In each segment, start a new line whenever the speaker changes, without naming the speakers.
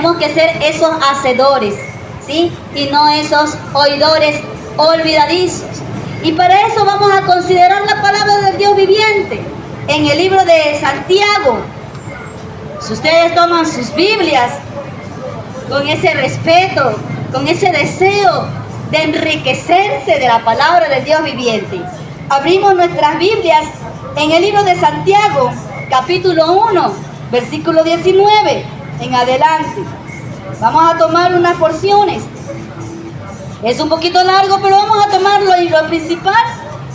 tenemos que ser esos hacedores, ¿sí? Y no esos oidores olvidadizos. Y para eso vamos a considerar la palabra del Dios viviente en el libro de Santiago. Si ustedes toman sus Biblias con ese respeto, con ese deseo de enriquecerse de la palabra del Dios viviente, abrimos nuestras Biblias en el libro de Santiago, capítulo 1, versículo 19 en adelante. Vamos a tomar unas porciones. Es un poquito largo, pero vamos a tomarlo en lo principal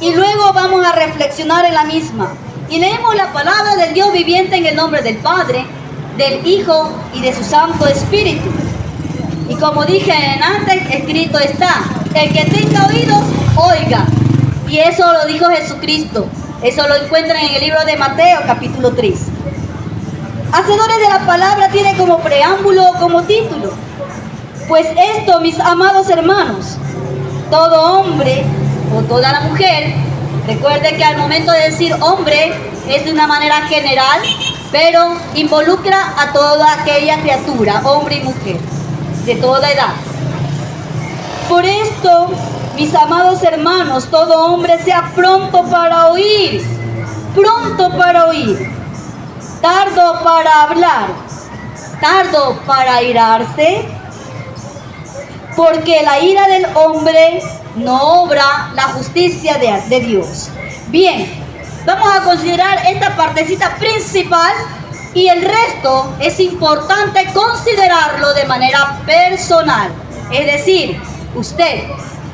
y luego vamos a reflexionar en la misma. Y leemos la palabra del Dios viviente en el nombre del Padre, del Hijo y de su Santo Espíritu. Y como dije antes, escrito está: el que tenga oídos, oiga. Y eso lo dijo Jesucristo. Eso lo encuentran en el libro de Mateo, capítulo 3. Hacedores de la palabra tiene como preámbulo, como título: pues esto, mis amados hermanos, todo hombre o toda la mujer, recuerde que al momento de decir hombre es de una manera general, pero involucra a toda aquella criatura, hombre y mujer, de toda edad. Por esto, mis amados hermanos, todo hombre sea pronto para oír, tardo para hablar, tardo para airarse, porque la ira del hombre no obra la justicia de Dios. Bien, vamos a considerar esta partecita principal y el resto es importante considerarlo de manera personal. Es decir, usted,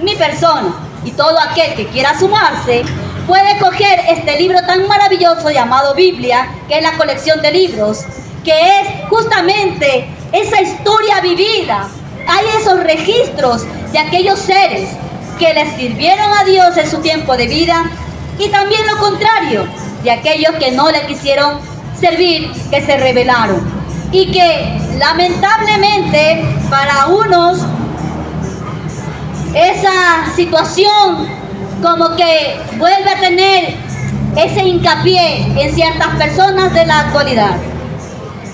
mi persona y todo aquel que quiera sumarse puede coger este libro tan maravilloso llamado Biblia, que es la colección de libros, que es justamente esa historia vivida. Hay esos registros de aquellos seres que les sirvieron a Dios en su tiempo de vida y también lo contrario, de aquellos que no le quisieron servir, que se rebelaron y que lamentablemente para unos esa situación como que vuelve a tener ese hincapié en ciertas personas de la actualidad.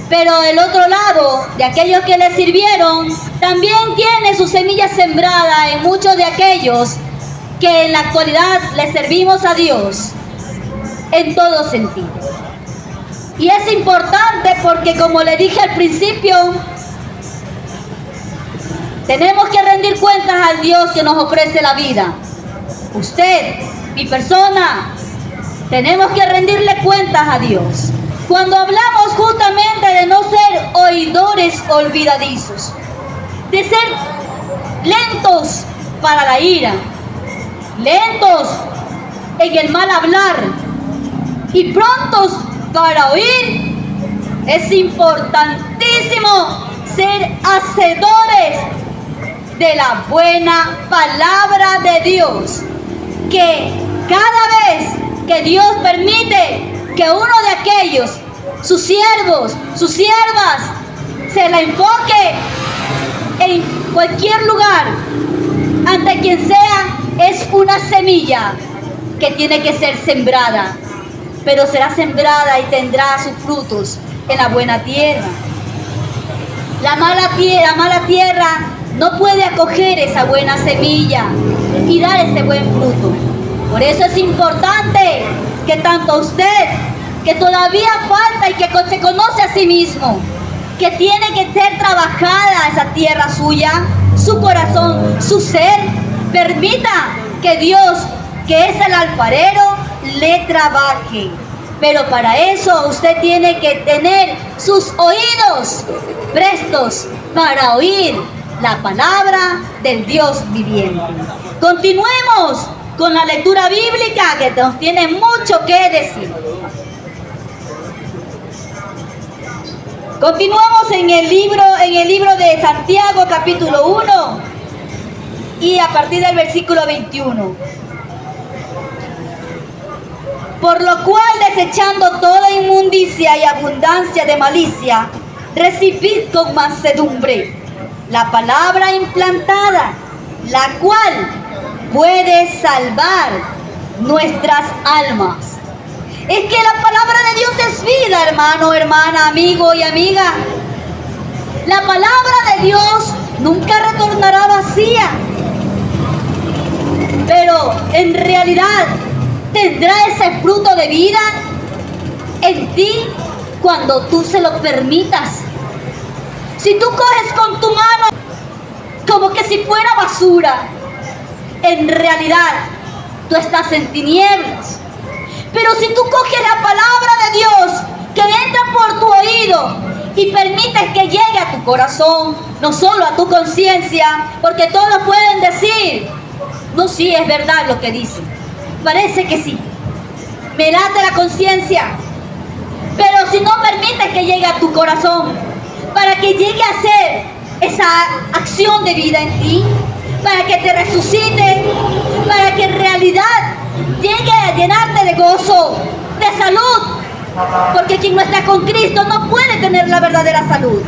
Pero el otro lado, de aquellos que le sirvieron, también tiene su semilla sembrada en muchos de aquellos que en la actualidad le servimos a Dios en todo sentido. Y es importante porque, como le dije al principio, tenemos que rendir cuentas al Dios que nos ofrece la vida. Usted, mi persona, tenemos que rendirle cuentas a Dios. Cuando hablamos justamente de no ser oidores olvidadizos, de ser lentos para la ira, lentos en el mal hablar y prontos para oír, es importantísimo ser hacedores de la buena palabra de Dios, que cada vez que Dios permite que uno de aquellos, sus siervos, sus siervas, se la enfoque en cualquier lugar, ante quien sea, es una semilla que tiene que ser sembrada, pero será sembrada y tendrá sus frutos en la buena tierra. La mala tierra no puede acoger esa buena semilla y dar ese buen fruto. Por eso es importante que tanto usted, que todavía falta y que se conoce a sí mismo, que tiene que ser trabajada esa tierra suya, su corazón, su ser, permita que Dios, que es el alfarero, le trabaje. Pero para eso usted tiene que tener sus oídos prestos para oír la palabra del Dios viviente. Continuemos con la lectura bíblica, que nos tiene mucho que decir. Continuamos en el libro de Santiago, capítulo 1, y a partir del versículo 21. Por lo cual, desechando toda inmundicia y abundancia de malicia, recibid con mansedumbre la palabra implantada, la cual puede salvar nuestras almas. Es que la palabra de Dios es vida, hermano, hermana, amigo y amiga. La palabra de Dios nunca retornará vacía, pero en realidad tendrá ese fruto de vida en ti cuando tú se lo permitas. Si tú coges con tu mano como que si fuera basura, en realidad tú estás en tinieblas. Pero si tú coges la palabra de Dios que entra por tu oído y permites que llegue a tu corazón, no solo a tu conciencia, porque todos pueden decir, no, sí, es verdad lo que dicen, parece que sí, me late la conciencia, pero si no permites que llegue a tu corazón, para que llegue a ser esa acción de vida en ti, para que te resucite, para que en realidad llegue a llenarte de gozo, de salud, porque quien no está con Cristo no puede tener la verdadera salud.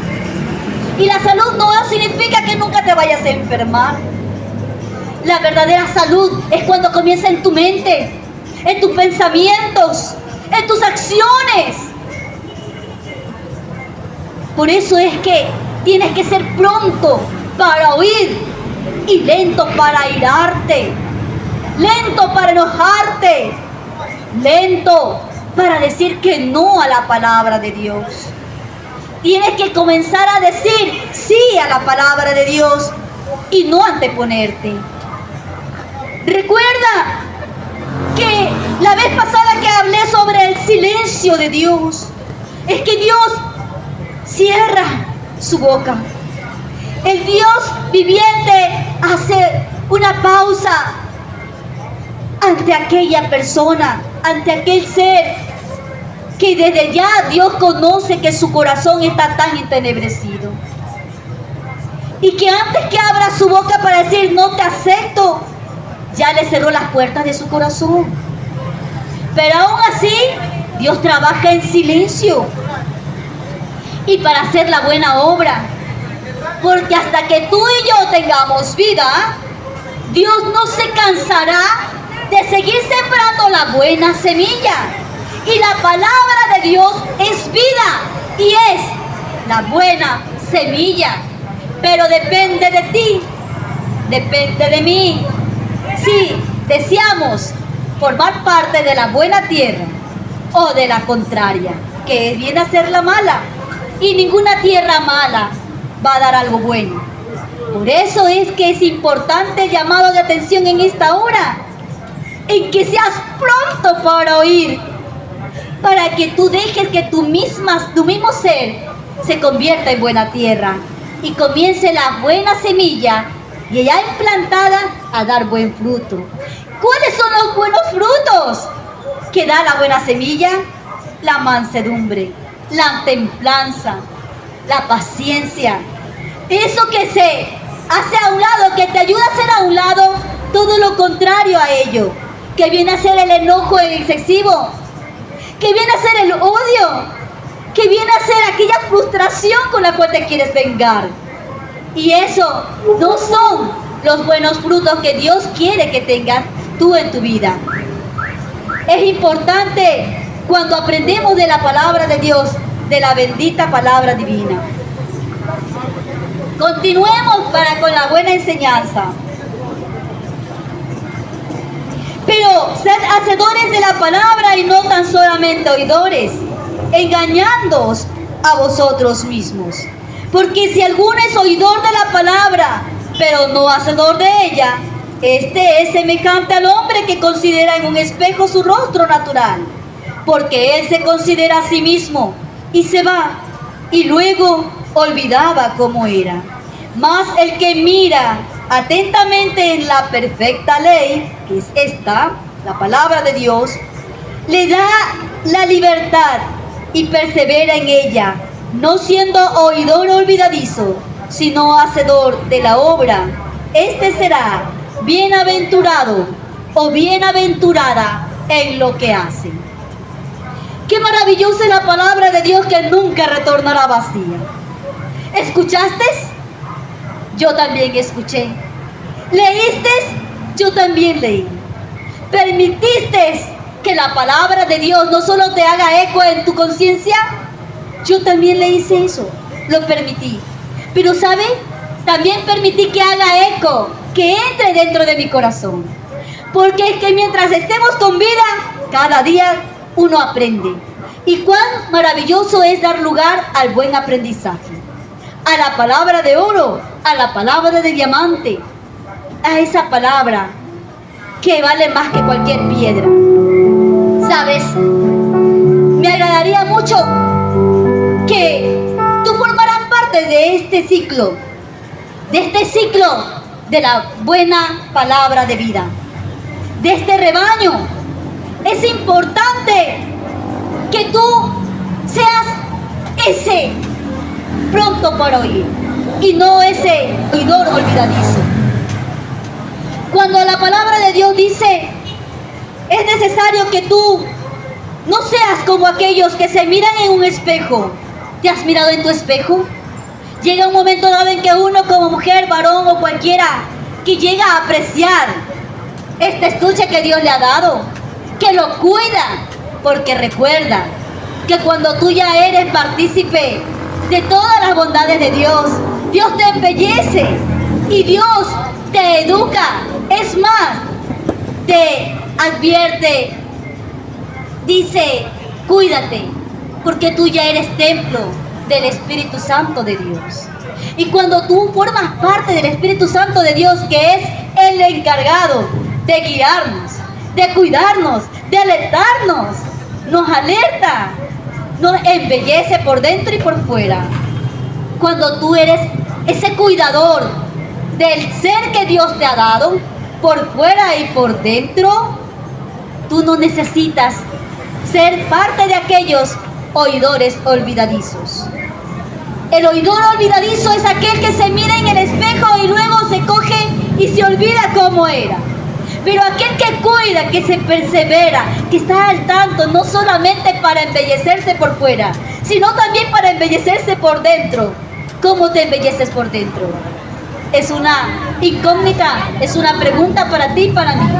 Y la salud no significa que nunca te vayas a enfermar. La verdadera salud es cuando comienza en tu mente, en tus pensamientos, en tus acciones. Por eso es que tienes que ser pronto para oír y lento para airarte, lento para enojarte, lento para decir que no a la palabra de Dios. Tienes que comenzar a decir sí a la palabra de Dios y no anteponerte. Recuerda que la vez pasada que hablé sobre el silencio de Dios, es que Dios cierra su boca. El Dios viviente hace una pausa ante aquella persona, ante aquel ser que desde ya Dios conoce que su corazón está tan entenebrecido. Y que antes que abra su boca para decir no te acepto, ya le cerró las puertas de su corazón. Pero aún así, Dios trabaja en silencio y para hacer la buena obra. Porque hasta que tú y yo tengamos vida, Dios no se cansará de seguir sembrando la buena semilla. Y la palabra de Dios es vida y es la buena semilla. Pero depende de ti, depende de mí, si deseamos formar parte de la buena tierra o de la contraria, que viene a ser la mala. Y ninguna tierra mala va a dar algo bueno. Por eso es que es importante el llamado de atención en esta hora, en que seas pronto para oír, para que tú dejes que tu mismo ser se convierta en buena tierra y comience la buena semilla y ya implantada a dar buen fruto. ¿Cuáles son los buenos frutos que da la buena semilla? La mansedumbre, la templanza, la paciencia. Eso que se hace a un lado, que te ayuda a hacer a un lado todo lo contrario a ello, que viene a ser el enojo excesivo, que viene a ser el odio, que viene a ser aquella frustración con la cual te quieres vengar. Y eso no son los buenos frutos que Dios quiere que tengas tú en tu vida. Es importante cuando aprendemos de la palabra de Dios, de la bendita palabra divina. Continuemos con la buena enseñanza. Pero sed hacedores de la palabra y no tan solamente oidores, engañándoos a vosotros mismos. Porque si alguno es oidor de la palabra, pero no hacedor de ella, este es semejante al hombre que considera en un espejo su rostro natural, porque él se considera a sí mismo y se va, y luego olvidaba cómo era. Mas el que mira atentamente en la perfecta ley, que es esta, la palabra de Dios, le da la libertad y persevera en ella, no siendo oidor olvidadizo, sino hacedor de la obra. Este será bienaventurado o bienaventurada en lo que hace. Qué maravillosa es la palabra de Dios, que nunca retornará vacía. ¿Escuchaste? Yo también escuché. ¿Leíste? Yo también leí. ¿Permitiste que la palabra de Dios no solo te haga eco en tu conciencia? Yo también le hice eso, lo permití. Pero ¿sabe? También permití que haga eco, que entre dentro de mi corazón. Porque es que mientras estemos con vida, cada día uno aprende. Y cuán maravilloso es dar lugar al buen aprendizaje, a la palabra de oro, a la palabra de diamante, a esa palabra que vale más que cualquier piedra. ¿Sabes? Me agradaría mucho que tú formaras parte de este ciclo de la buena palabra de vida, de este rebaño. Es importante que tú seas ese pronto para oír y no ese oidor olvidadizo. Cuando la palabra de Dios dice, es necesario que tú no seas como aquellos que se miran en un espejo. ¿Te has mirado en tu espejo? Llega un momento dado en que uno como mujer, varón o cualquiera que llega a apreciar este estuche que Dios le ha dado, que lo cuida, porque recuerda que cuando tú ya eres partícipe de todas las bondades de Dios, Dios te embellece y Dios te educa. Es más, te advierte, dice, cuídate, porque tú ya eres templo del Espíritu Santo de Dios. Y cuando tú formas parte del Espíritu Santo de Dios, que es el encargado de guiarnos, de cuidarnos, de alertarnos, nos alerta, nos embellece por dentro y por fuera. Cuando tú eres ese cuidador del ser que Dios te ha dado, por fuera y por dentro, tú no necesitas ser parte de aquellos oidores olvidadizos. El oidor olvidadizo es aquel que se mira en el espejo y luego se coge y se olvida cómo era. Pero aquel que cuida, que se persevera, que está al tanto, no solamente para embellecerse por fuera, sino también para embellecerse por dentro. ¿Cómo te embelleces por dentro? Es una incógnita, es una pregunta para ti y para mí.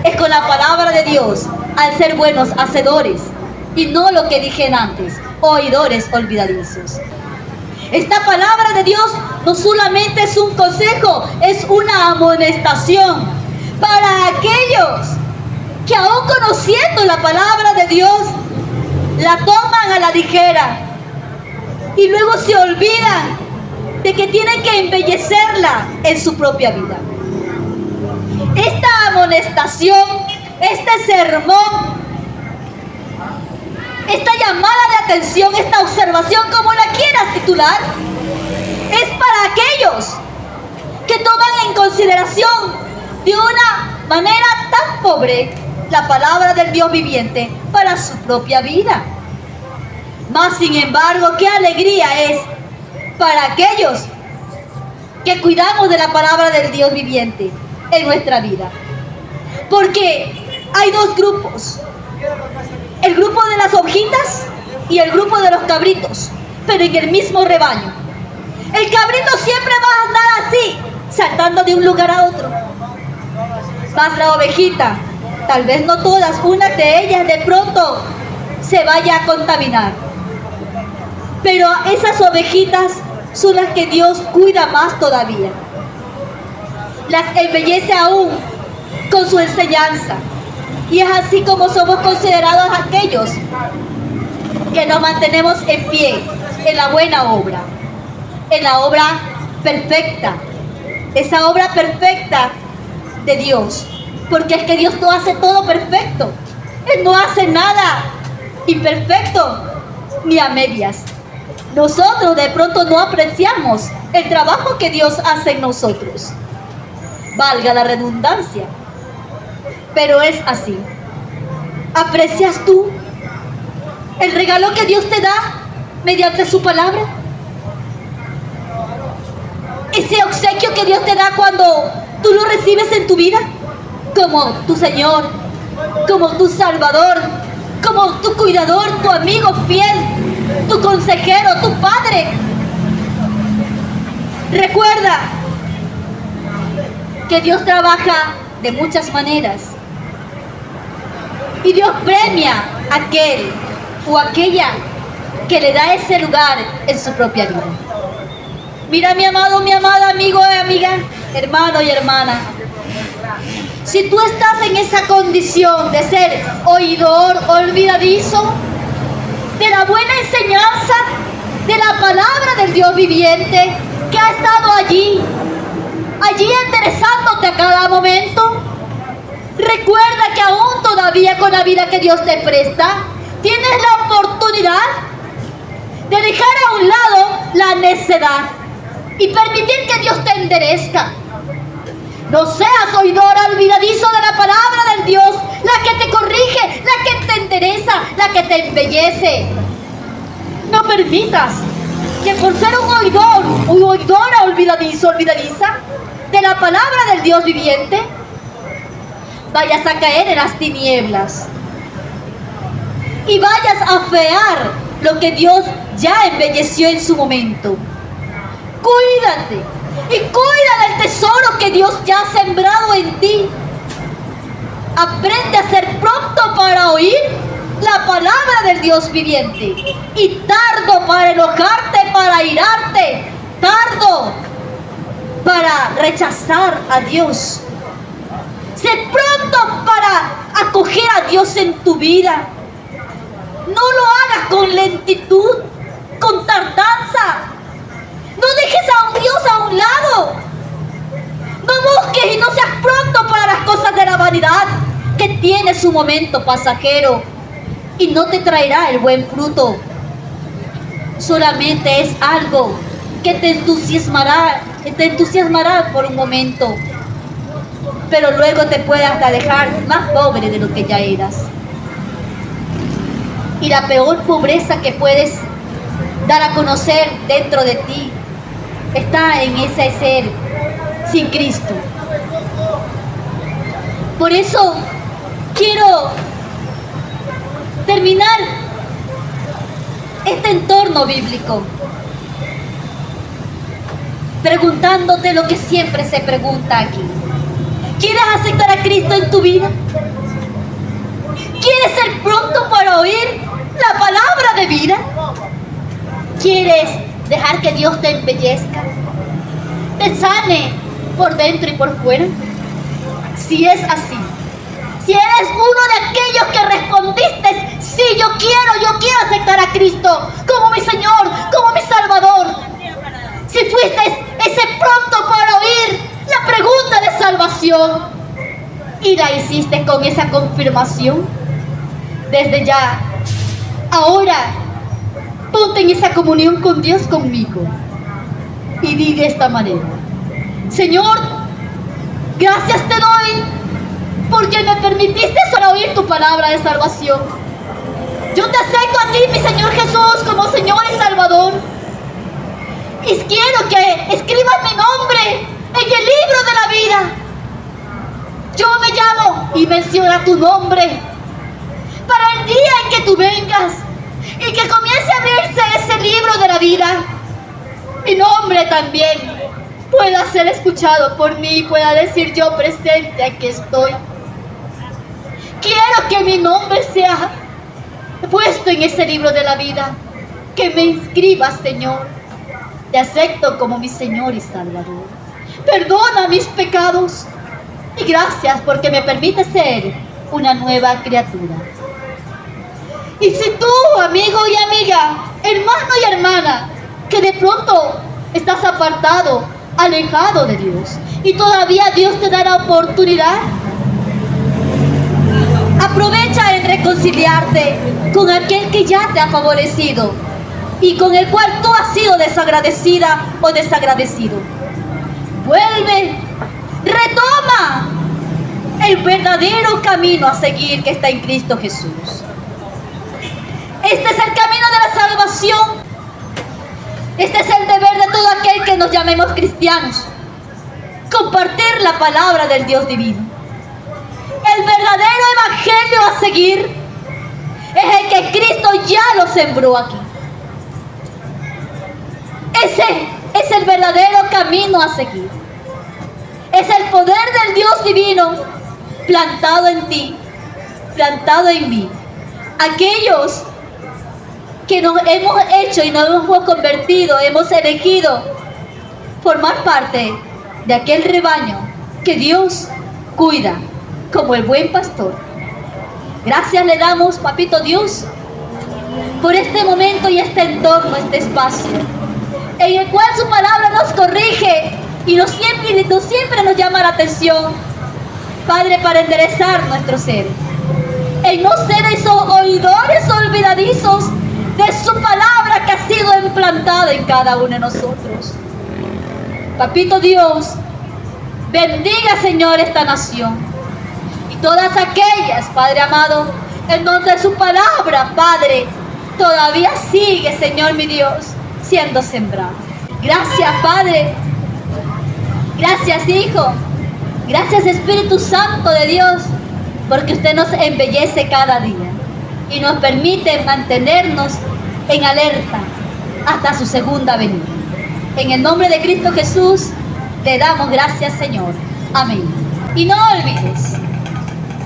Es con la palabra de Dios, al ser buenos hacedores, y no lo que dije antes, oidores olvidadizos. Esta palabra de Dios no solamente es un consejo, es una amonestación para aquellos que aún conociendo la palabra de Dios, la toman a la ligera y luego se olvidan de que tienen que embellecerla en su propia vida. Esta amonestación, este sermón, esta llamada de atención, esta observación, como la quieras titular, es para aquellos que toman en consideración de una manera tan pobre la palabra del Dios viviente para su propia vida. Mas, sin embargo, qué alegría es para aquellos que cuidamos de la palabra del Dios viviente en nuestra vida. Porque hay dos grupos: el grupo de las ovejitas y el grupo de los cabritos, pero en el mismo rebaño. El cabrito siempre va a andar así, saltando de un lugar a otro. Mas la ovejita, tal vez no todas, una de ellas de pronto se vaya a contaminar. Pero esas ovejitas son las que Dios cuida más todavía. Las embellece aún con su enseñanza. Y es así como somos considerados aquellos que nos mantenemos en pie en la buena obra, en la obra perfecta, esa obra perfecta de Dios, porque es que Dios no hace todo perfecto. Él no hace nada imperfecto ni a medias. Nosotros de pronto no apreciamos el trabajo que Dios hace en nosotros, valga la redundancia, pero es así. ¿Aprecias tú el regalo que Dios te da mediante su palabra? Ese obsequio que Dios te da cuando tú lo recibes en tu vida como tu Señor, como tu Salvador, como tu cuidador, tu amigo fiel, tu consejero, tu padre. Recuerda que Dios trabaja de muchas maneras y Dios premia a aquel o aquella que le da ese lugar en su propia vida. Mira, mi amado, mi amada, amigo y amiga, hermano y hermana. Si tú estás en esa condición de ser oidor olvidadizo de la buena enseñanza, de la palabra del Dios viviente, que ha estado allí enderezándote a cada momento, recuerda que aún todavía con la vida que Dios te presta, tienes la oportunidad de dejar a un lado la necedad y permitir que Dios te enderezca. No seas oidora olvidadizo de la palabra del Dios, la que te corrige, la que te endereza, la que te embellece. No permitas que por ser un oidora olvidadizo, olvidadiza de la palabra del Dios viviente, vayas a caer en las tinieblas y vayas a afear lo que Dios ya embelleció en su momento. Cuídate y cuida del tesoro que Dios ya ha sembrado en ti. Aprende a ser pronto para oír la palabra del Dios viviente y tardo para enojarte, para airarte, tardo para rechazar a Dios. Sé pronto para acoger a Dios en tu vida. No lo hagas con lentitud, con tardanza. No dejes a un Dios a un lado. No busques y no seas pronto para las cosas de la vanidad, que tiene su momento pasajero y no te traerá el buen fruto. Solamente es algo que te entusiasmará por un momento, pero luego te puede hasta dejar más pobre de lo que ya eras. Y la peor pobreza que puedes dar a conocer dentro de ti está en ese ser sin Cristo. Por eso quiero terminar este entorno bíblico preguntándote lo que siempre se pregunta aquí. ¿Quieres aceptar a Cristo en tu vida? ¿Quieres ser pronto para oír la palabra de vida? ¿Quieres dejar que Dios te embellezca, te sane por dentro y por fuera? Si es así, si eres uno de aquellos que respondiste, sí, yo quiero aceptar a Cristo como mi Señor, como mi Salvador. Si fuiste ese pronto para oír la pregunta de salvación y la hiciste con esa confirmación, desde ya, ahora, ponte en esa comunión con Dios conmigo y di de esta manera: Señor, gracias te doy porque me permitiste solo oír tu palabra de salvación. Yo te acepto a ti, mi Señor Jesús, como Señor y Salvador. Y quiero que escribas mi nombre en el libro de la vida. Yo me llamo y menciona tu nombre para el día en que tú vengas y que comience a abrirse ese libro de la vida. Mi nombre también pueda ser escuchado por mí y pueda decir: yo presente, aquí estoy. Quiero que mi nombre sea puesto en ese libro de la vida. Que me inscribas, Señor. Te acepto como mi Señor y Salvador. Perdona mis pecados y gracias porque me permite ser una nueva criatura. Y si tú, amigo y amiga, hermano y hermana, que de pronto estás apartado, alejado de Dios, y todavía Dios te da la oportunidad, aprovecha en reconciliarte con aquel que ya te ha favorecido y con el cual tú has sido desagradecida o desagradecido. Vuelve, retoma el verdadero camino a seguir que está en Cristo Jesús. Este es el camino de la salvación. Este es el deber de todo aquel que nos llamemos cristianos: compartir la palabra del Dios divino. El verdadero evangelio a seguir es el que Cristo ya lo sembró aquí. Ese es el verdadero camino a seguir. Es el poder del Dios divino plantado en ti, plantado en mí. Aquellos que nos hemos hecho y nos hemos convertido, hemos elegido formar parte de aquel rebaño que Dios cuida como el buen pastor. Gracias le damos, Papito Dios, por este momento y este entorno, este espacio, en el cual su palabra nos corrige y siempre nos llama la atención, Padre, para enderezar nuestro ser. En no ser esos oidores olvidadizos de su palabra que ha sido implantada en cada uno de nosotros. Papito Dios, bendiga, Señor, esta nación y todas aquellas, Padre amado, en donde su palabra, Padre, todavía sigue, Señor mi Dios, siendo sembrada. Gracias, Padre. Gracias, Hijo. Gracias, Espíritu Santo de Dios, porque usted nos embellece cada día y nos permite mantenernos en alerta hasta su segunda venida. En el nombre de Cristo Jesús, le damos gracias, Señor. Amén. Y no olvides,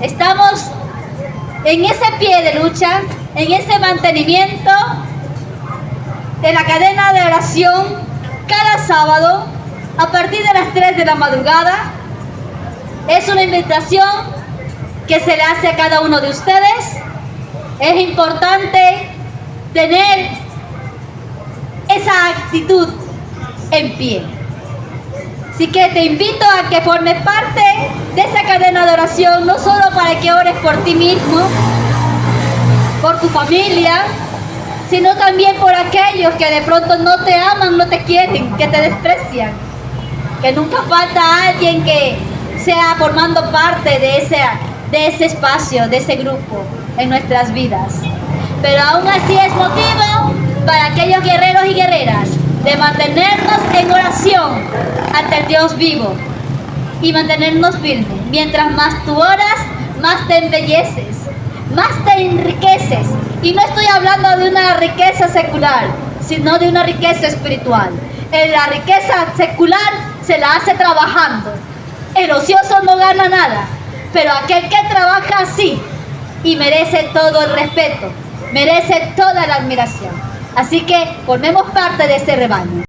estamos en ese pie de lucha, en ese mantenimiento de la cadena de oración cada sábado a partir de las 3 de la madrugada. Es una invitación que se le hace a cada uno de ustedes. Es importante tener esa actitud en pie. Así que te invito a que formes parte de esa cadena de oración, no solo para que ores por ti mismo, por tu familia, sino también por aquellos que de pronto no te aman, no te quieren, que te desprecian. Que nunca falta alguien que sea formando parte de ese espacio, de ese grupo en nuestras vidas. Pero aún así es motivo para aquellos guerreros y guerreras de mantenernos en oración ante el Dios vivo y mantenernos firmes. Mientras más tú oras, más te embelleces, más te enriqueces. Y no estoy hablando de una riqueza secular, sino de una riqueza espiritual. La riqueza secular se la hace trabajando. El ocioso no gana nada, pero aquel que trabaja sí y merece todo el respeto, merece toda la admiración. Así que formemos parte de ese rebaño.